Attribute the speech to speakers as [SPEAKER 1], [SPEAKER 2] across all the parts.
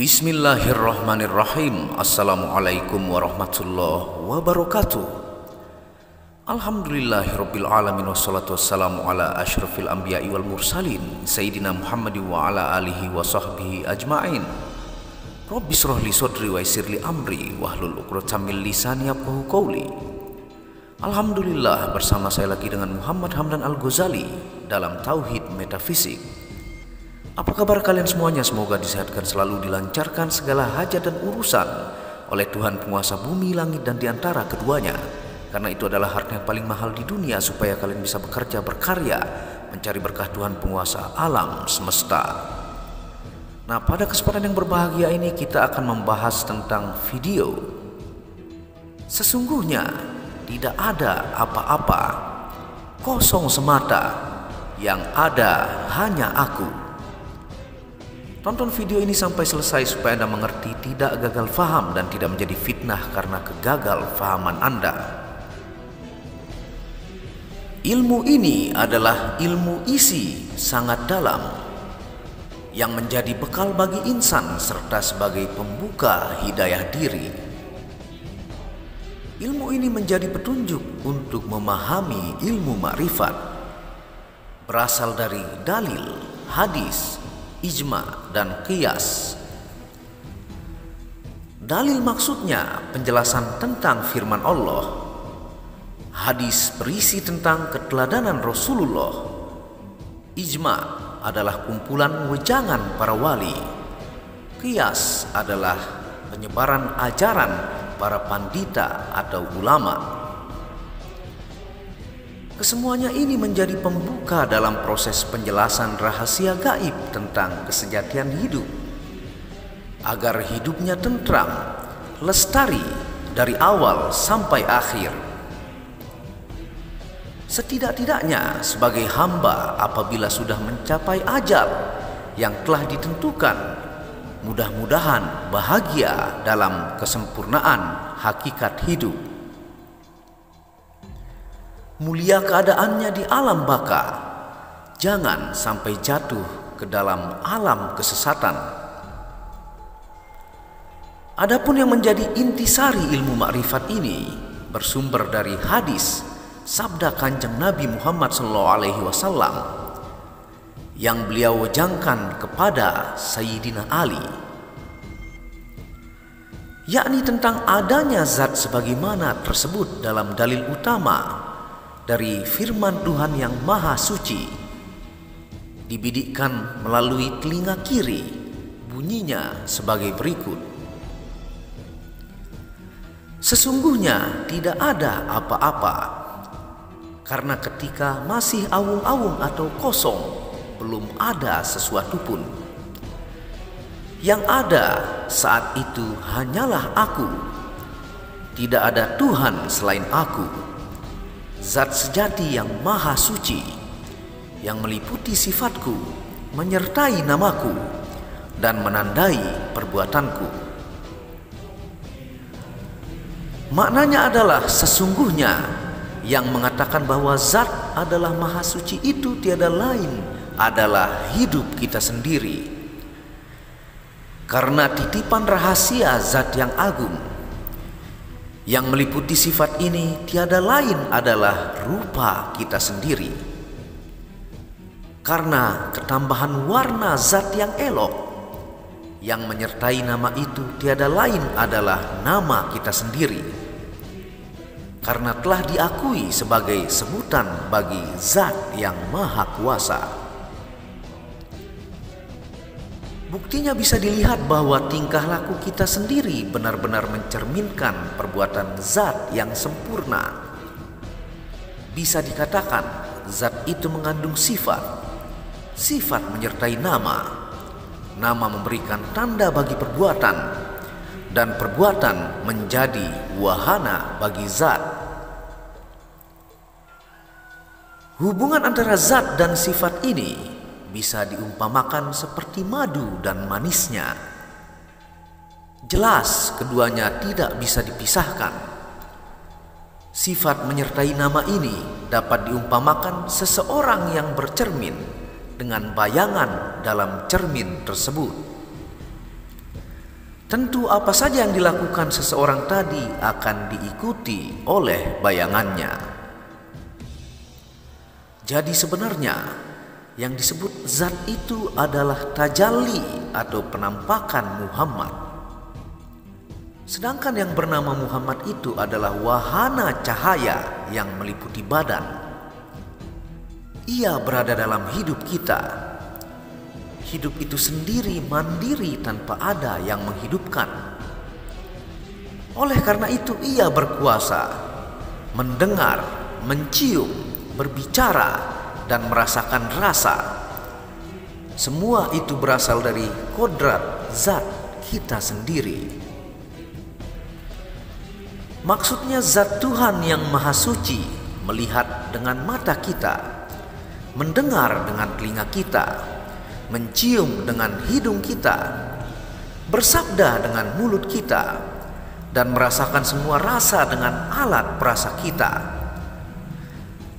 [SPEAKER 1] Bismillahirrahmanirrahim. Assalamualaikum warahmatullahi wabarakatuh. Alhamdulillahirabbil alamin wassalatu wassalamu ala asyrafil anbiya'i wal mursalin sayyidina Muhammadin wa ala alihi wa sahbihi ajma'in. Rabbi shrah li sadri wa yassir li amri wahlul 'uqdatam min lisani yafqahu qawli. Alhamdulillah, bersama saya lagi dengan Muhammad Hamdan Al-Ghazali dalam Tauhid Metafisik. Apa kabar kalian semuanya? Semoga disehatkan selalu, dilancarkan segala hajat dan urusan oleh Tuhan penguasa bumi, langit, dan diantara keduanya. Karena itu adalah harta yang paling mahal di dunia, supaya kalian bisa bekerja, berkarya, mencari berkah Tuhan penguasa alam semesta. Nah, pada kesempatan yang berbahagia ini kita akan membahas tentang video. Sesungguhnya tidak ada apa-apa, kosong semata, yang ada hanya aku. Tonton video ini sampai selesai supaya Anda mengerti, tidak gagal faham, dan tidak menjadi fitnah karena kegagal fahaman Anda. Ilmu ini adalah ilmu isi sangat dalam yang menjadi bekal bagi insan serta sebagai pembuka hidayah diri. Ilmu ini menjadi petunjuk untuk memahami ilmu makrifat. Berasal dari dalil, hadis, ijma, dan qiyas. Dalil maksudnya penjelasan tentang firman Allah. Hadis berisi tentang keteladanan Rasulullah. Ijma adalah kumpulan wejangan para wali. Qiyas adalah penyebaran ajaran para pandita atau ulama. Kesemuanya ini menjadi pembuka dalam proses penjelasan rahasia gaib tentang kesejatian hidup, agar hidupnya tentram, lestari dari awal sampai akhir. Setidak-tidaknya sebagai hamba apabila sudah mencapai ajal yang telah ditentukan, mudah-mudahan bahagia dalam kesempurnaan hakikat hidup. Mulia keadaannya di alam baka, jangan sampai jatuh ke dalam alam kesesatan. Adapun yang menjadi intisari ilmu makrifat ini bersumber dari hadis sabda Kanjeng Nabi Muhammad SAW yang beliau wajangkan kepada Sayyidina Ali, yakni tentang adanya zat sebagaimana tersebut dalam dalil utama dari firman Tuhan yang maha suci, dibidikkan melalui telinga kiri. Bunyinya sebagai berikut: sesungguhnya tidak ada apa-apa, karena ketika masih awung-awung atau kosong, belum ada sesuatu pun. Yang ada saat itu hanyalah aku. Tidak ada Tuhan selain aku, Zat sejati yang maha suci, yang meliputi sifatku, menyertai namaku, dan menandai perbuatanku. Maknanya adalah sesungguhnya yang mengatakan bahwa zat adalah maha suci itu tiada lain adalah hidup kita sendiri. Karena titipan rahasia zat yang agung yang meliputi sifat ini tiada lain adalah rupa kita sendiri. Karena ketambahan warna zat yang elok yang menyertai nama itu tiada lain adalah nama kita sendiri. Karena telah diakui sebagai sebutan bagi zat yang maha kuasa. Buktinya bisa dilihat bahwa tingkah laku kita sendiri benar-benar mencerminkan perbuatan zat yang sempurna. Bisa dikatakan zat itu mengandung sifat, sifat menyertai nama, nama memberikan tanda bagi perbuatan, dan perbuatan menjadi wahana bagi zat. Hubungan antara zat dan sifat ini bisa diumpamakan seperti madu dan manisnya. Jelas keduanya tidak bisa dipisahkan. Sifat menyertai nama ini dapat diumpamakan seseorang yang bercermin dengan bayangan dalam cermin tersebut. Tentu apa saja yang dilakukan seseorang tadi akan diikuti oleh bayangannya. Jadi sebenarnya yang disebut zat itu adalah tajalli atau penampakan Muhammad. Sedangkan yang bernama Muhammad itu adalah wahana cahaya yang meliputi badan. Ia berada dalam hidup kita. Hidup itu sendiri mandiri tanpa ada yang menghidupkan. Oleh karena itu ia berkuasa mendengar, mencium, berbicara, dan merasakan rasa. Semua itu berasal dari kodrat zat kita sendiri. Maksudnya zat Tuhan yang maha suci melihat dengan mata kita, mendengar dengan telinga kita, mencium dengan hidung kita, bersabda dengan mulut kita, dan merasakan semua rasa dengan alat perasa kita.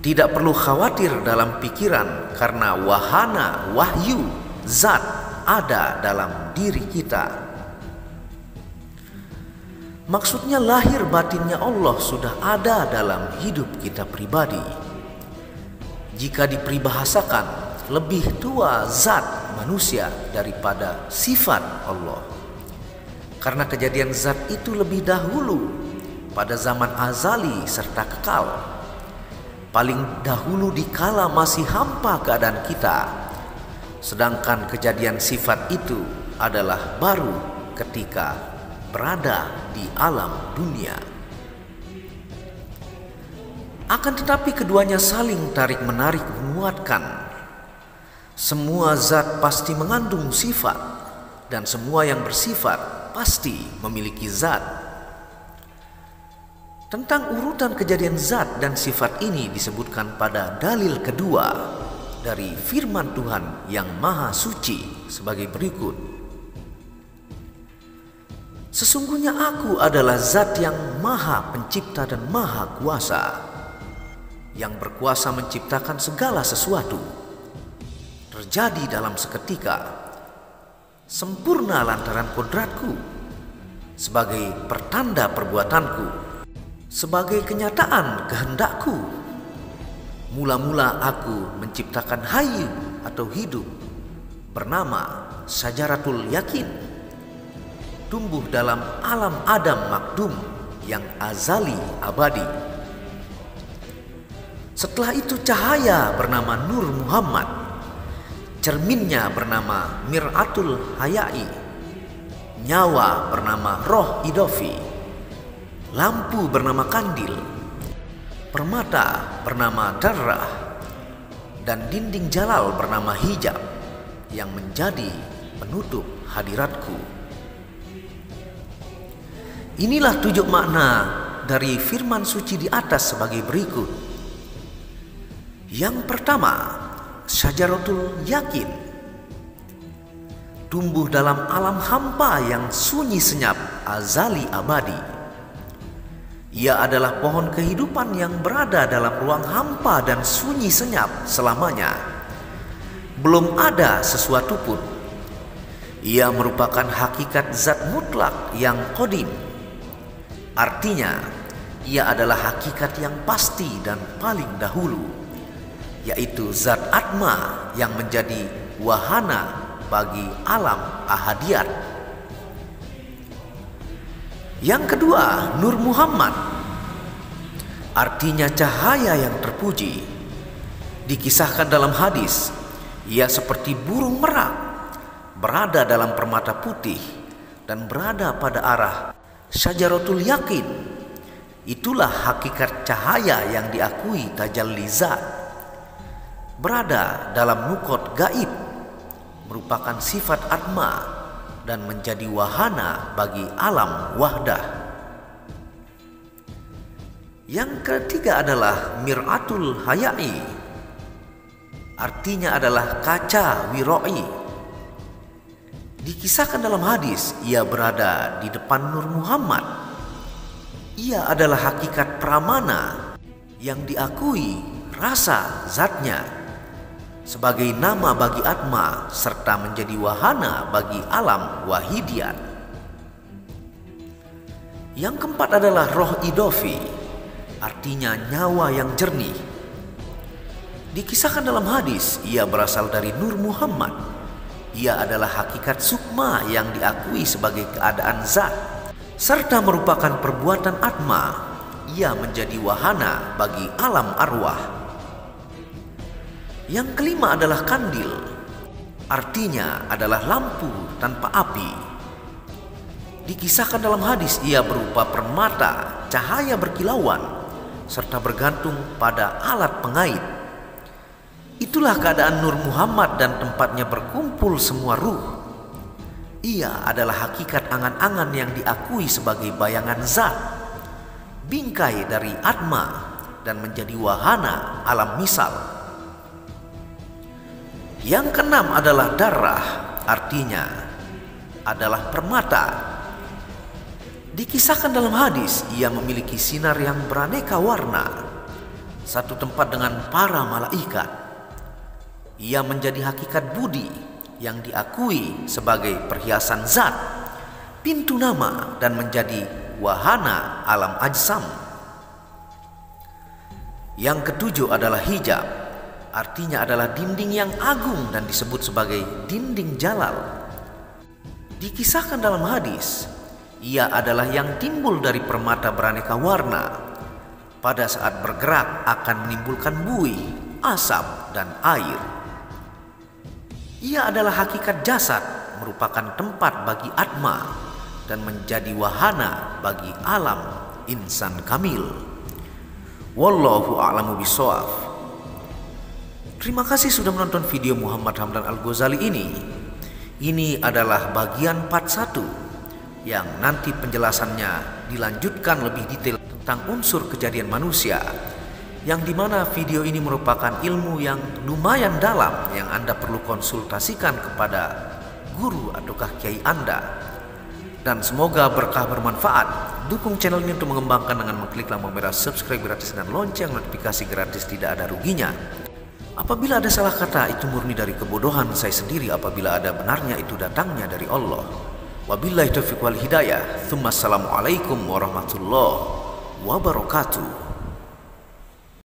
[SPEAKER 1] Tidak perlu khawatir dalam pikiran karena wahana wahyu zat ada dalam diri kita. Maksudnya lahir batinnya Allah sudah ada dalam hidup kita pribadi. Jika dipribahasakan, lebih tua zat manusia daripada sifat Allah. Karena kejadian zat itu lebih dahulu pada zaman azali serta kekal. Paling dahulu dikala masih hampa keadaan kita. Sedangkan kejadian sifat itu adalah baru ketika berada di alam dunia. Akan tetapi keduanya saling tarik-menarik menguatkan. Semua zat pasti mengandung sifat, dan semua yang bersifat pasti memiliki zat. Tentang urutan kejadian zat dan sifat ini disebutkan pada dalil kedua dari firman Tuhan yang maha suci sebagai berikut. Sesungguhnya aku adalah zat yang maha pencipta dan maha kuasa, yang berkuasa menciptakan segala sesuatu. Terjadi dalam seketika, sempurna lantaran kodratku, sebagai pertanda perbuatanku, sebagai kenyataan kehendakku. Mula-mula aku menciptakan hayu atau hidup bernama Syajaratul Yakin, tumbuh dalam alam Adam makdum yang azali abadi. Setelah itu cahaya bernama Nur Muhammad, cerminnya bernama Mir'atul Hayai, nyawa bernama Roh Idofi, lampu bernama Kandil, permata bernama Darrah, dan dinding jalal bernama Hijab yang menjadi penutup hadiratku. Inilah 7 makna dari firman suci di atas sebagai berikut. Yang pertama, Syajaratul Yakin, tumbuh dalam alam hampa yang sunyi senyap azali abadi. Ia adalah pohon kehidupan yang berada dalam ruang hampa dan sunyi senyap selamanya. Belum ada sesuatu pun. Ia merupakan hakikat zat mutlak yang qadim. Artinya, ia adalah hakikat yang pasti dan paling dahulu, yaitu zat Atma yang menjadi wahana bagi alam ahadiyat. Yang kedua, Nur Muhammad, artinya cahaya yang terpuji. Dikisahkan dalam hadis, ia seperti burung merak, berada dalam permata putih dan berada pada arah Syajaratul Yakin. Itulah hakikat cahaya yang diakui tajalli zat. Berada dalam nukot gaib, merupakan sifat Atma dan menjadi wahana bagi alam wahdah. Yang ketiga adalah Mir'atul Hayai, artinya adalah kaca wiroi. Dikisahkan dalam hadis, ia berada di depan Nur Muhammad. Ia adalah hakikat pramana yang diakui rasa zatnya sebagai nama bagi Atma serta menjadi wahana bagi alam wahidiyat. Yang keempat adalah roh idofi, artinya nyawa yang jernih. Dikisahkan dalam hadis, ia berasal dari Nur Muhammad. Ia adalah hakikat sukma yang diakui sebagai keadaan zat, serta merupakan perbuatan atma. Ia menjadi wahana bagi alam arwah. Yang kelima adalah kandil, artinya adalah lampu tanpa api. Dikisahkan dalam hadis, ia berupa permata, cahaya berkilauan, serta bergantung pada alat pengait. Itulah keadaan Nur Muhammad dan tempatnya berkumpul semua ruh. Ia adalah hakikat angan-angan yang diakui sebagai bayangan zat, bingkai dari atma, dan menjadi wahana alam misal. Yang keenam adalah darah, artinya adalah permata. Dikisahkan dalam hadis, ia memiliki sinar yang beraneka warna, satu tempat dengan para malaikat. Ia menjadi hakikat budi yang diakui sebagai perhiasan zat, pintu nama, dan menjadi wahana alam ajsam. Yang ketujuh adalah hijab, artinya adalah dinding yang agung dan disebut sebagai dinding jalal. Dikisahkan dalam hadis, ia adalah yang timbul dari permata beraneka warna. Pada saat bergerak akan menimbulkan buih, asap, dan air. Ia adalah hakikat jasad, merupakan tempat bagi atma, dan menjadi wahana bagi alam insan kamil. Wallahu a'lamu bishawab. Terima kasih sudah menonton video Muhammad Hamdan Al-Ghazali ini. Ini adalah bagian part 1 yang nanti penjelasannya dilanjutkan lebih detail tentang unsur kejadian manusia, yang dimana video ini merupakan ilmu yang lumayan dalam yang Anda perlu konsultasikan kepada guru ataukah kiai Anda. Dan semoga berkah bermanfaat. Dukung channel ini untuk mengembangkan dengan mengklik lampu merah subscribe gratis dan lonceng notifikasi gratis, tidak ada ruginya. Apabila ada salah kata, itu murni dari kebodohan saya sendiri. Apabila ada benarnya, itu datangnya dari Allah. Wabillahi taufiq wal hidayah. Tsumma assalamualaikum warahmatullahi wabarakatuh.